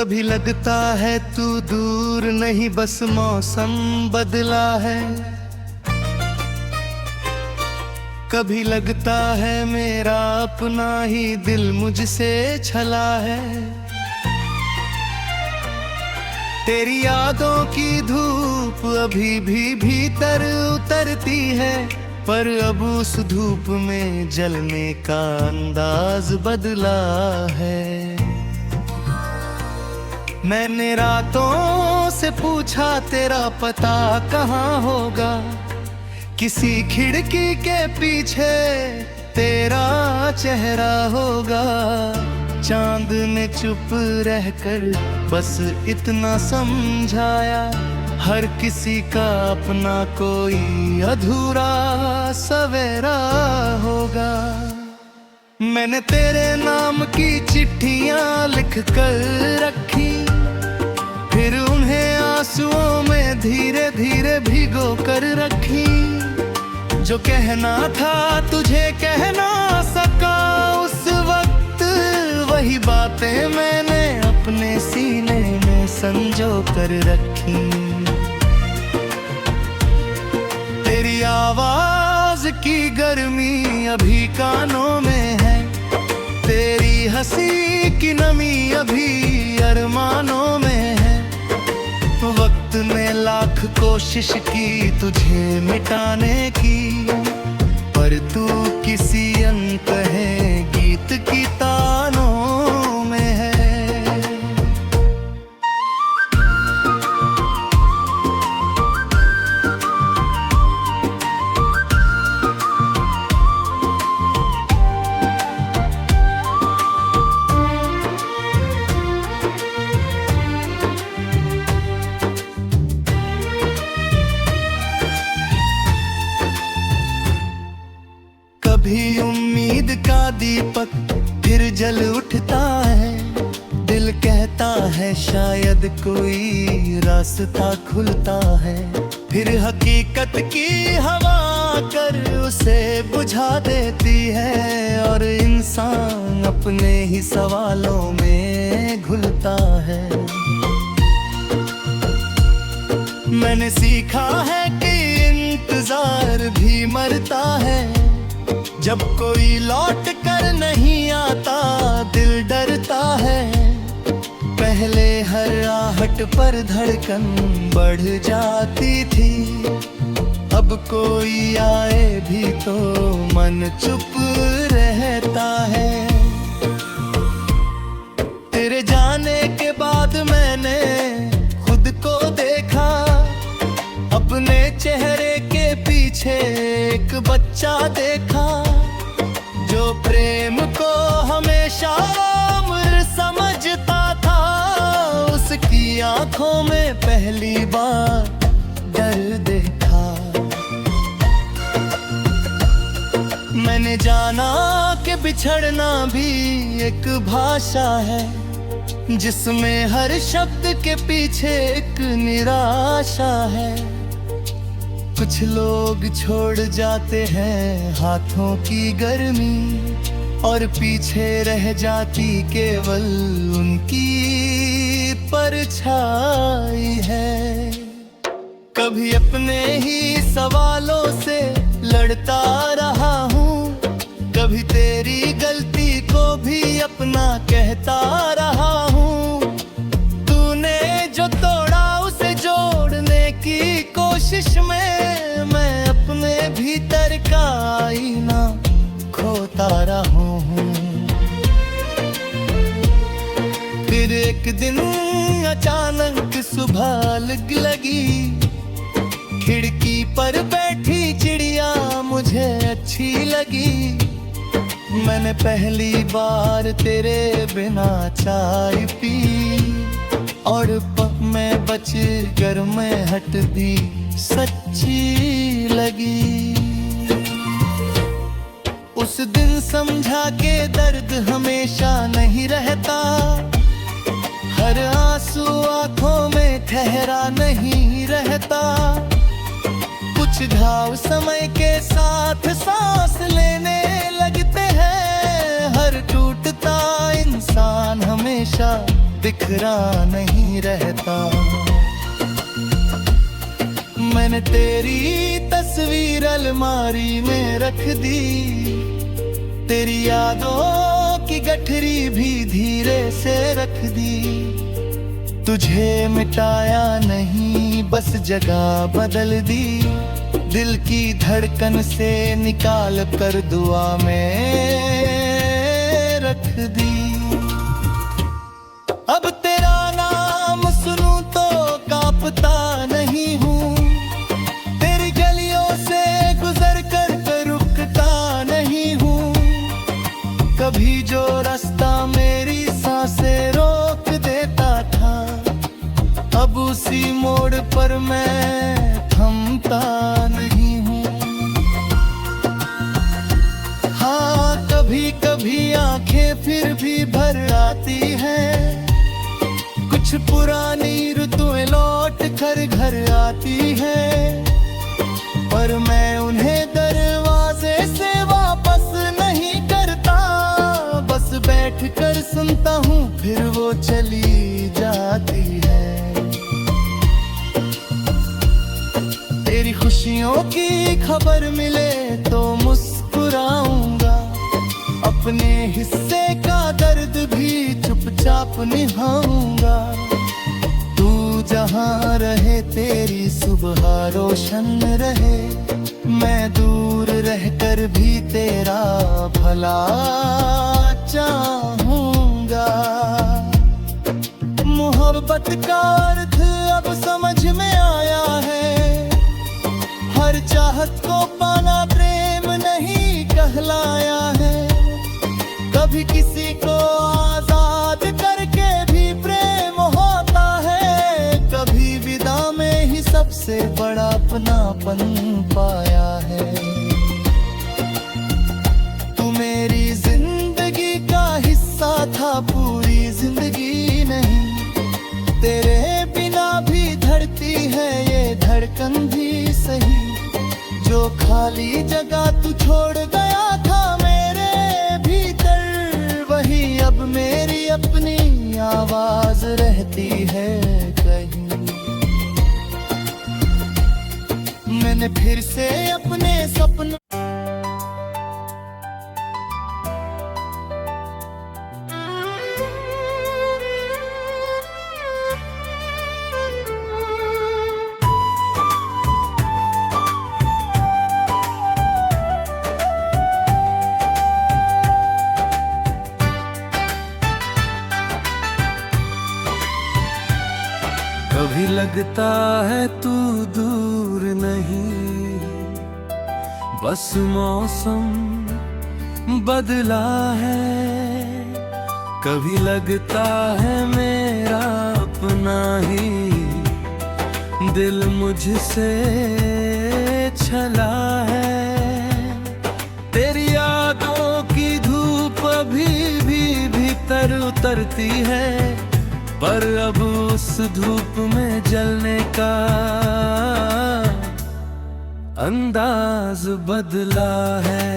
कभी लगता है तू दूर नहीं, बस मौसम बदला है। कभी लगता है मेरा अपना ही दिल मुझसे छला है। तेरी यादों की धूप अभी भी भीतर उतरती है, पर अब उस धूप में जलने का अंदाज बदला है। मैंने रातों से पूछा तेरा पता कहाँ होगा, किसी खिड़की के पीछे तेरा चेहरा होगा। चांद ने चुप रहकर बस इतना समझाया, हर किसी का अपना कोई अधूरा सवेरा होगा। मैंने तेरे नाम की चिट्ठियां लिख कर रखी, फिर उन्हें आंसुओं में धीरे धीरे भिगो कर रखी। जो कहना था तुझे कह ना सका उस वक्त, वही बातें मैंने अपने सीने में संजो कर रखी। तेरी आवाज की गर्मी अभी कानों में है, तेरी हंसी की नमी अभी अरमानों में है। वक्त ने लाख कोशिश की तुझे मिटाने की, पर तू किसी अनकहे गीत की तानों में है। कभी उम्मीद का दीपक फिर जल उठता है, दिल कहता है शायद कोई रास्ता खुलता है। फिर हकीकत की हवा कर उसे बुझा देती है, और इंसान अपने ही सवालों में घुलता है। मैंने सीखा है कि इंतजार भी मरता है, जब कोई लौट कर नहीं आता दिल डरता है। पहले हर आहट पर धड़कन बढ़ जाती थी, अब कोई आए भी तो मन चुप रहता है। तेरे जाने के बाद मैंने खुद को देखा, अपने चेहरे के पीछे एक बच्चा देखा, जो प्रेम को हमेशा उम्र समझता था। उसकी आंखों में पहली बार डर देखा। मैंने जाना कि बिछड़ना भी एक भाषा है, जिसमें हर शब्द के पीछे एक निराशा है। कुछ लोग छोड़ जाते हैं हाथों की गर्मी, और पीछे रह जाती केवल उनकी परछाई है। कभी अपने ही सवालों से लड़ता रहा हूँ, कभी तेरी गलती को भी अपना कहता रहा हूँ। तूने जो तोड़ा उसे जोड़ने की कोशिश में मैं अपने भीतर का आईना खोता रहा हूँ। फिर एक दिन अचानक सुबह लगी, खिड़की पर बैठी चिड़िया मुझे अच्छी लगी। मैंने पहली बार तेरे बिना चाय पी, और मैं बच कर मैं हट भी सच्ची लगी। उस दिन समझा के दर्द हमेशा नहीं रहता, हर आंसू आंखों में ठहरा नहीं रहता। कुछ घाव समय के साथ सांस लेने लगते हैं, हर टूटता इंसान हमेशा दिख बिखरा नहीं रहता। मैंने तेरी तस्वीर अलमारी में रख दी, तेरी यादों की गठरी भी धीरे से रख दी। तुझे मिटाया नहीं, बस जगह बदल दी। दिल की धड़कन से निकाल कर दुआ में रख दी। अब तेरा नाम सुनूं तो कांपता नहीं हूँ, तेरी गलियों से गुजर कर रुकता नहीं हूँ। कभी जो रास्ता मेरी सांसें रोक देता था, अब उसी मोड़ पर मैं थमता नहीं हूँ। हाँ, कभी कभी आंखें फिर भी भर आती हैं, कुछ पुरानी ऋतुएं लौट कर घर आती हैं, पर मैं उन्हें दरवाजे से वापस नहीं करता। बस बैठ कर सुनता हूँ, फिर वो चली जाती है। तेरी खुशियों की खबर मिले तो मुस्कुराऊंगा, अपने हिस्से का दर्द भी चुपचाप निभाऊंगा। तू जहाँ रहे तेरी सुबह रोशन रहे, मैं दूर रहकर भी तेरा भला चाहूंगा। मोहब्बत का अर्थ अब समझ में आया है, हर चाहत को पाना प्रेम नहीं कहलाया है। कभी किसी को आजाद करके भी प्रेम होता है, कभी विदा में ही सबसे बड़ा अपनापन पाया है। तू मेरी जिंदगी का हिस्सा था, पूरी जिंदगी नहीं। तेरे बिना भी धड़ती है ये धड़कन भी सही। जो खाली जगह तू छोड़ गया था मेरे भीतर, वही अब मेरी अपनी आवाज रहती है कहीं। मैंने फिर से अपने सपनों कभी लगता है तू दूर नहीं, बस मौसम बदला है। कभी लगता है मेरा अपना ही दिल मुझसे छला है। तेरी यादों की धूप अभी भी भीतर उतरती है, पर अब उस धूप में जलने का अंदाज बदला है।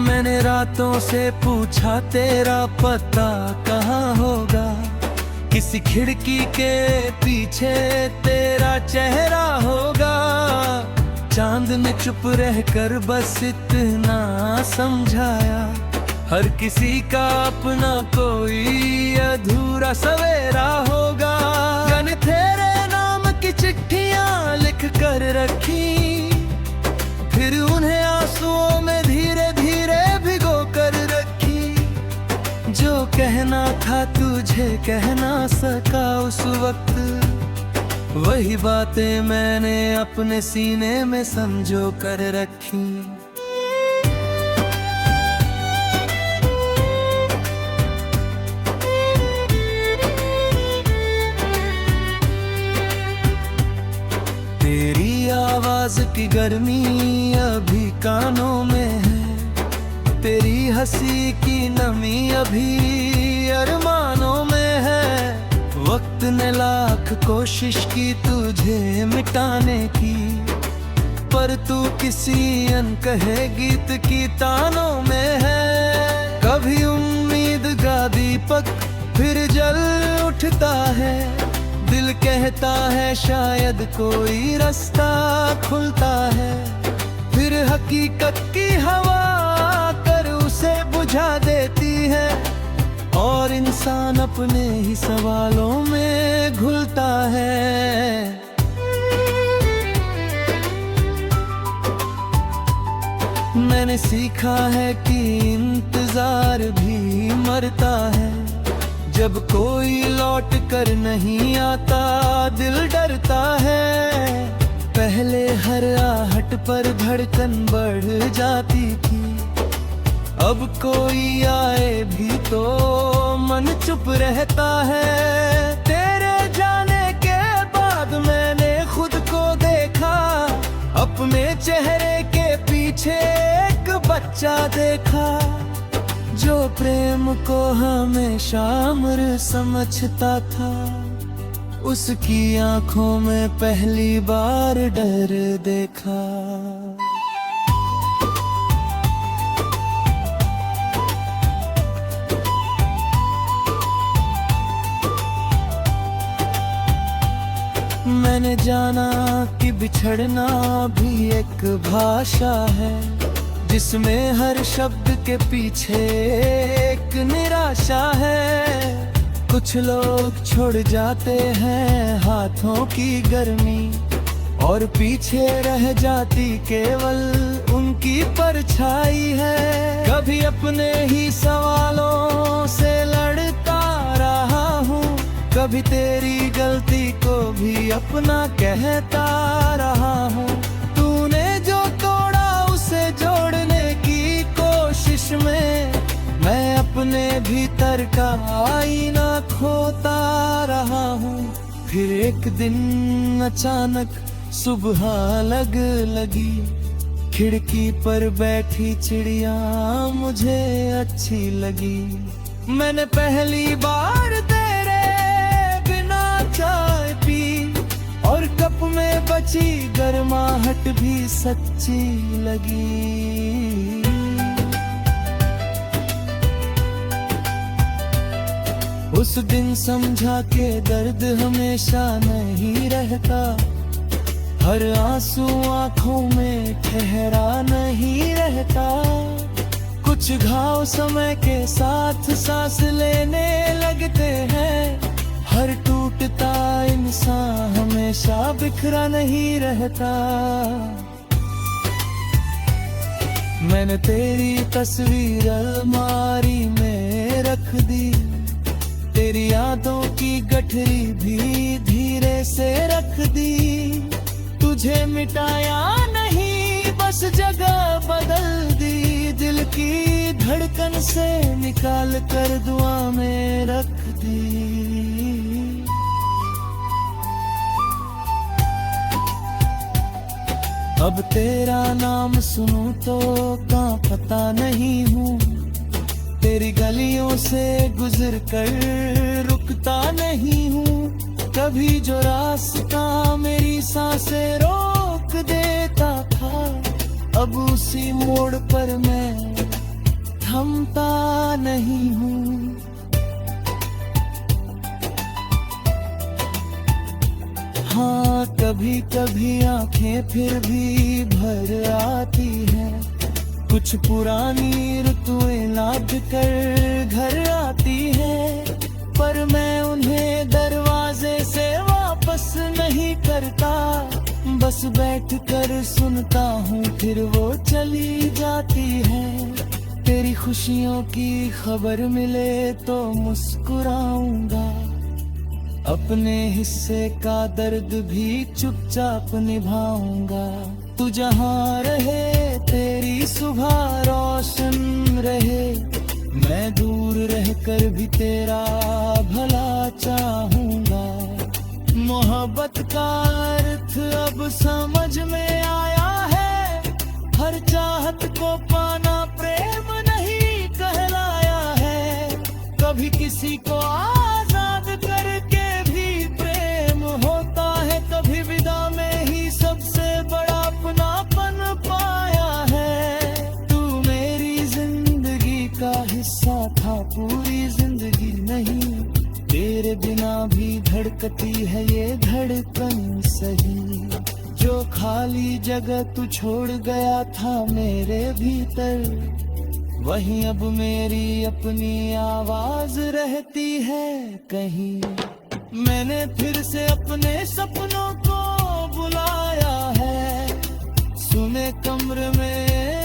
मैंने रातों से पूछा तेरा पता कहाँ होगा, किसी खिड़की के पीछे तेरा चेहरा होगा। चांद ने चुप रहकर बस इतना समझाया, हर किसी का अपना कोई अधूरा सवेरा होगा। मैंने तेरे नाम की चिट्ठियां लिख कर रखी, फिर उन्हें आंसुओं में धीरे धीरे भिगो कर रखी। जो कहना था तुझे कह ना सका उस वक्त, वही बातें मैंने अपने सीने में संजो कर रखी। तेरी आवाज की गर्मी अभी कानों में है, तेरी हंसी की नमी अभी अरमानों में है। वक्त ने लाख कोशिश की तुझे मिटाने की, पर तू किसी अनकहे गीत की तानों में है। कभी उम्मीद का दीपक फिर जल उठता है, दिल कहता है शायद कोई रास्ता खुलता है। फिर हकीकत की हवा कर उसे बुझा देती है, और इंसान अपने ही सवालों में घुलता है। मैंने सीखा है कि इंतजार भी मरता है, जब कोई लौट कर नहीं आता दिल डरता है। पहले हर आहट पर धड़कन बढ़ जाती थी, अब कोई आए भी तो मन चुप रहता है। तेरे जाने के बाद मैंने खुद को देखा, अपने चेहरे के पीछे एक बच्चा देखा, जो प्रेम को हमेशा अमर समझता था। उसकी आंखों में पहली बार डर देखा। मैंने जाना कि बिछड़ना भी एक भाषा है, जिसमें हर शब्द के पीछे एक निराशा है। कुछ लोग छोड़ जाते हैं हाथों की गर्मी, और पीछे रह जाती केवल उनकी परछाई है। कभी अपने ही सवालों से लड़ता रहा हूँ, कभी तेरी गलती को भी अपना कहता रहा हूँ। तूने जो तोड़ा उसे जोड़ने की कोशिश में, मैं अपने भीतर का आईना खोता रहा हूँ। फिर एक दिन अचानक सुबह लगी, खिड़की पर बैठी चिड़िया मुझे अच्छी लगी। मैंने पहली बार तेरे बिना चाय पी, और कप में बची गर्माहट भी सच्ची लगी। उस दिन समझा के दर्द हमेशा नहीं रहता, हर आंसू आंखों में ठहरा नहीं रहता। कुछ घाव समय के साथ सांस लेने लगते हैं, हर टूटता इंसान हमेशा बिखरा नहीं रहता। मैंने तेरी तस्वीर अलमारी में रख दी, तेरी यादों की गठरी भी धीरे से रख दी। तुझे मिटाया नहीं बस जगह बदल दी, दिल की धड़कन से निकाल कर दुआ में रख दी। अब तेरा नाम सुनूं तो कहाँ पता नहीं हूँ, तेरी गलियों से गुजर कर रुकता नहीं हूँ। कभी जो रास्ता मेरी सांसें रोक देता था, अब उसी मोड़ पर मैं थमता नहीं हूँ। हाँ, कभी कभी आंखें फिर भी भर आती हैं, कुछ पुरानी ऋतुएं लाद कर घर आती है, पर मैं उन्हें दरवाजे से वापस नहीं करता। बस बैठ कर सुनता हूँ फिर वो चली जाती है। तेरी खुशियों की खबर मिले तो मुस्कुराऊंगा, अपने हिस्से का दर्द भी चुपचाप निभाऊंगा। तू जहाँ रहे तेरी सुबह रोशन रहे, मैं दूर रहकर भी तेरा भला चाहूंगा। मोहब्बत का अर्थ अब समझ में आया है, हर चाहत को पाना प्रेम नहीं कहलाया है। कभी किसी को आजाद करके भी प्रेम होता है, कभी विदा में ही सबसे बड़ा अपना धड़कती है ये धड़कन सही, जो खाली जगह तू छोड़ गया था मेरे भीतर, वहीं अब मेरी अपनी आवाज रहती है कहीं। मैंने फिर से अपने सपनों को बुलाया है, सुने कमरे में